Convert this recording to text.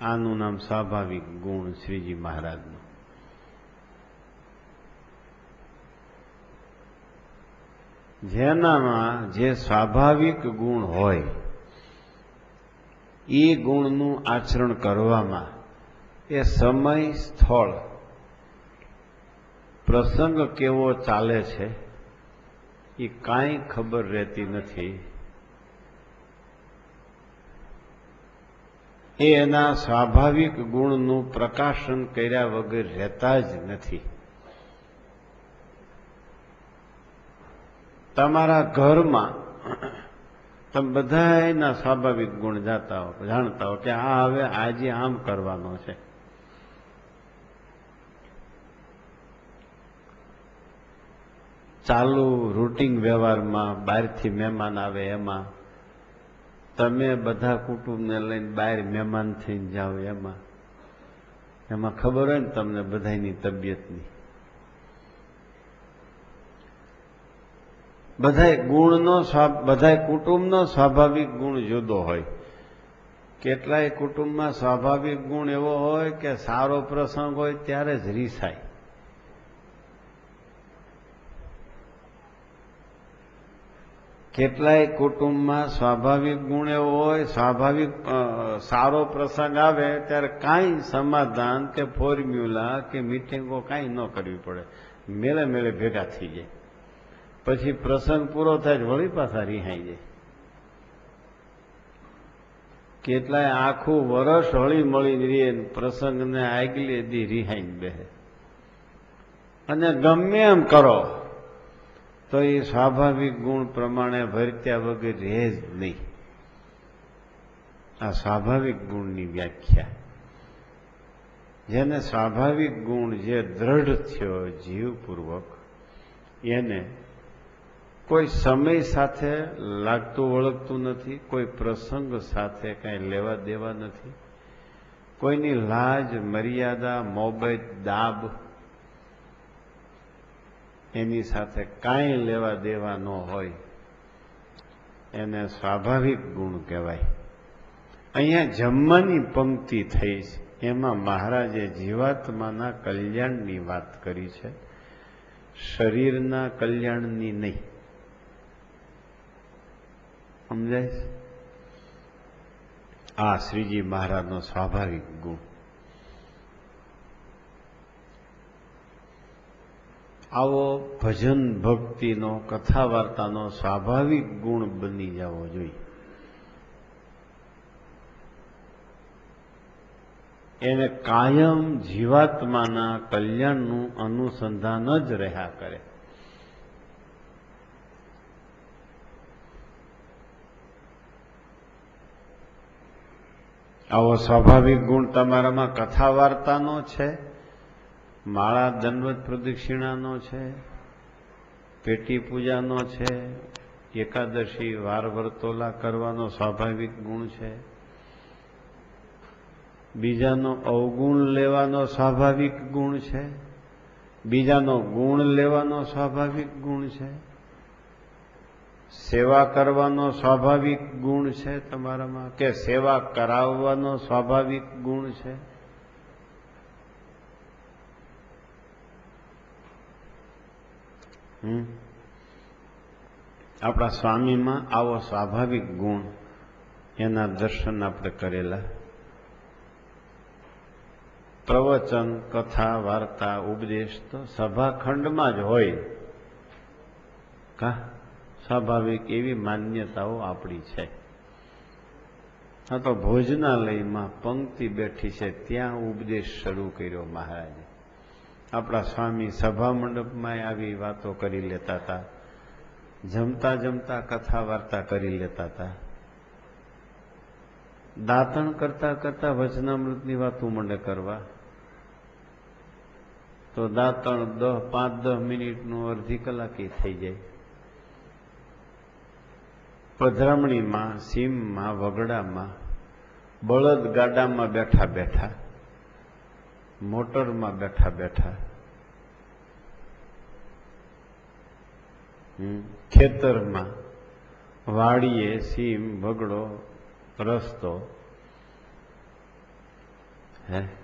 આનું નામ સ્વાભાવિક ગુણ શ્રીજી મહારાજનું. જેનામાં જે સ્વાભાવિક ગુણ હોય એ ગુણનું આચરણ કરવામાં એ સમય, સ્થળ, પ્રસંગ કેવો ચાલે છે એ કાંઈ ખબર રહેતી નથી. એ એના સ્વાભાવિક ગુણનું પ્રકાશન કર્યા વગર રહેતા જ નથી. તમારા ઘરમાં તમે બધા એના સ્વાભાવિક ગુણ જાણતા હો કે આ હવે આજે આમ કરવાનો છે. ચાલુ રૂટીન વ્યવહારમાં બહારથી મહેમાન આવે એમાં તમે બધા કુટુંબને લઈને બહાર મહેમાન થઈને જાઓ એમાં ખબર હોય ને તમને બધાની તબિયતની. બધાય કુટુંબનો સ્વાભાવિક ગુણ જુદો હોય. કેટલાય કુટુંબમાં સ્વાભાવિક ગુણ એવો હોય કે સારો પ્રસંગ હોય ત્યારે જ રીસાય. કેટલાય કુટુંબમાં સ્વાભાવિક ગુણ એવો હોય, સારો પ્રસંગ આવે ત્યારે કાંઈ સમાધાન કે ફોર્મ્યુલા કે મિટિંગો કાંઈ ન કરવી પડે, મેળે મેળે ભેગા થઈ જાય. પછી પ્રસંગ પૂરો થાય વળી પાછા રિહાઈ જાય. કેટલાય આખું વર્ષ હળી મળીને રે, પ્રસંગને આગલે દી રિહાઈને બેસે. અને ગમે એમ કરો તો એ સ્વાભાવિક ગુણ પ્રમાણે વર્ત્યા વગર રહે જ નહીં. આ સ્વાભાવિક ગુણની વ્યાખ્યા. જેને સ્વાભાવિક ગુણ જે દ્રઢ થયો જીવપૂર્વક, એને કોઈ સમય સાથે લાગતું વળગતું નથી, કોઈ પ્રસંગ સાથે કાંઈ લેવા દેવા નથી, કોઈની લાજ, મર્યાદા, મોબત, દાબ એની સાથે કાંઈ લેવા દેવા ન હોય. એને સ્વાભાવિક ગુણ કહેવાય. અહીંયા જમવાની પંક્તિ થઈ છે, એમાં મહારાજે જીવાત્માના કલ્યાણની વાત કરી છે, શરીરના કલ્યાણની નહીં. સમજાય છે? આ શ્રીજી મહારાજનો સ્વાભાવિક ગુણ. આવો ભજન ભક્તિનો, કથા વાર્તાનો સ્વાભાવિક ગુણ બની જવો જોઈએ. એને કાયમ જીવાત્માના કલ્યાણનું અનુસંધાન જ રહ્યા કરે. આવો સ્વાભાવિક ગુણ તમારામાં કથા વાર્તાનો છે, માળા દંડવત પ્રદક્ષિણાનો છે, પેટી પૂજાનો છે, એકાદશી વાર વર્તોલા કરવાનો સ્વાભાવિક ગુણ છે, બીજાનો અવગુણ લેવાનો સ્વાભાવિક ગુણ છે, બીજાનો ગુણ લેવાનો સ્વાભાવિક ગુણ છે, સેવા કરવાનો સ્વાભાવિક ગુણ છે તમારામાં, કે સેવા કરાવવાનો સ્વાભાવિક ગુણ છે. આપણા સ્વામીમાં આવો સ્વાભાવિક ગુણ, એના દર્શન આપણે કરેલા. પ્રવચન, કથા, વાર્તા, ઉપદેશ તો સભાખંડમાં જ હોય. સ્વાભાવિક એવી માન્યતાઓ આપણી છે. આ તો ભોજનાલયમાં પંક્તિ બેઠી છે, ત્યાં ઉપદેશ શરૂ કર્યો મહારાજે. આપણા સ્વામી સભા મંડપમાં આવી વાતો કરી લેતા હતા, જમતા જમતા કથા વાર્તા કરી લેતા હતા, દાંતણ કરતા કરતા વચનામૃતની વાતો મંડે કરવા. તો દાંતણ 5-10 મિનિટનું અડધી કલાકે થઈ જાય. પધરામણીમાં, સીમમાં, વગડામાં, બળદ ગાડામાં બેઠા બેઠા, મોટરમાં બેઠા બેઠા, ખેતરમાં, વાડીએ, સીમ, વગડો, રસ્તો, હે